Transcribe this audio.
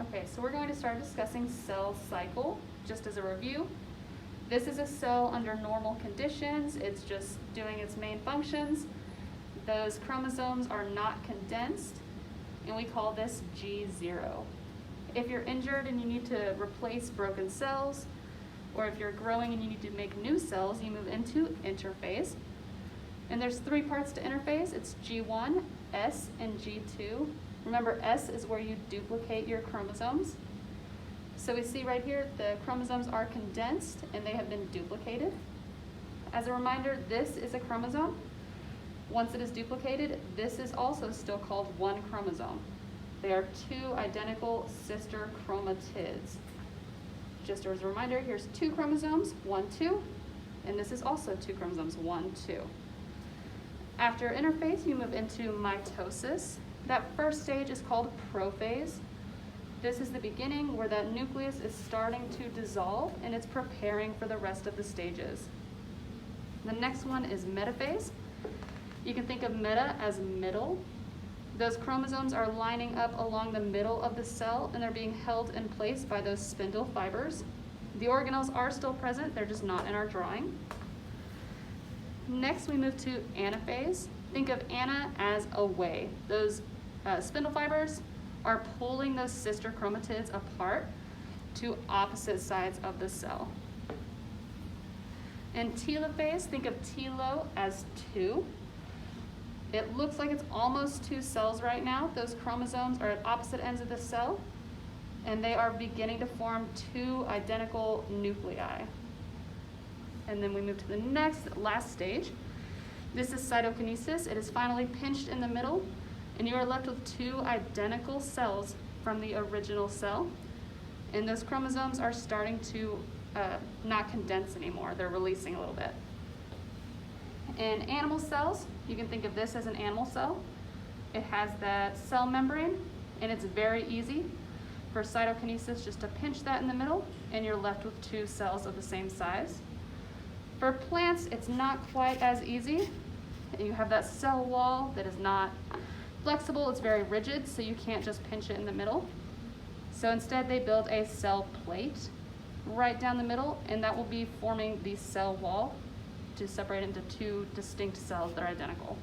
Okay, so we're going to start discussing cell cycle. Just as a review, this is a cell under normal conditions. It's just doing its main functions. Those chromosomes are not condensed, and we call this G0. If you're injured and you need to replace broken cells, or if you're growing and you need to make new cells, you move into interphase. And there's three parts to interphase. It's G1, S, and G2. Remember, S is where you duplicate your chromosomes. So we see right here, the chromosomes are condensed and they have been duplicated. As a reminder, this is a chromosome. Once it is duplicated, this is also still called one chromosome. They are two identical sister chromatids. Just as a reminder, here's two chromosomes, 1, 2, and this is also two chromosomes, 1, 2. After interphase, you move into mitosis. That first stage is called prophase. This is the beginning where that nucleus is starting to dissolve and it's preparing for the rest of the stages. The next one is metaphase. You can think of meta as middle. Those chromosomes are lining up along the middle of the cell and they're being held in place by those spindle fibers. The organelles are still present, they're just not in our drawing. Next we move to anaphase. Think of ana as away. Those spindle fibers are pulling those sister chromatids apart to opposite sides of the cell. In telophase, think of telo as two. It looks like it's almost two cells right now. Those chromosomes are at opposite ends of the cell, and they are beginning to form two identical nuclei. And then we move to the last stage. This is cytokinesis. It is finally pinched in the middle, and you are left with two identical cells from the original cell. And those chromosomes are starting to not condense anymore. They're releasing a little bit. In animal cells, you can think of this as an animal cell. It has that cell membrane, and it's very easy for cytokinesis just to pinch that in the middle, and you're left with two cells of the same size. For plants, it's not quite as easy. You have that cell wall that is not flexible, it's very rigid, so you can't just pinch it in the middle. So instead, they build a cell plate right down the middle, and that will be forming the cell wall to separate into two distinct cells that are identical.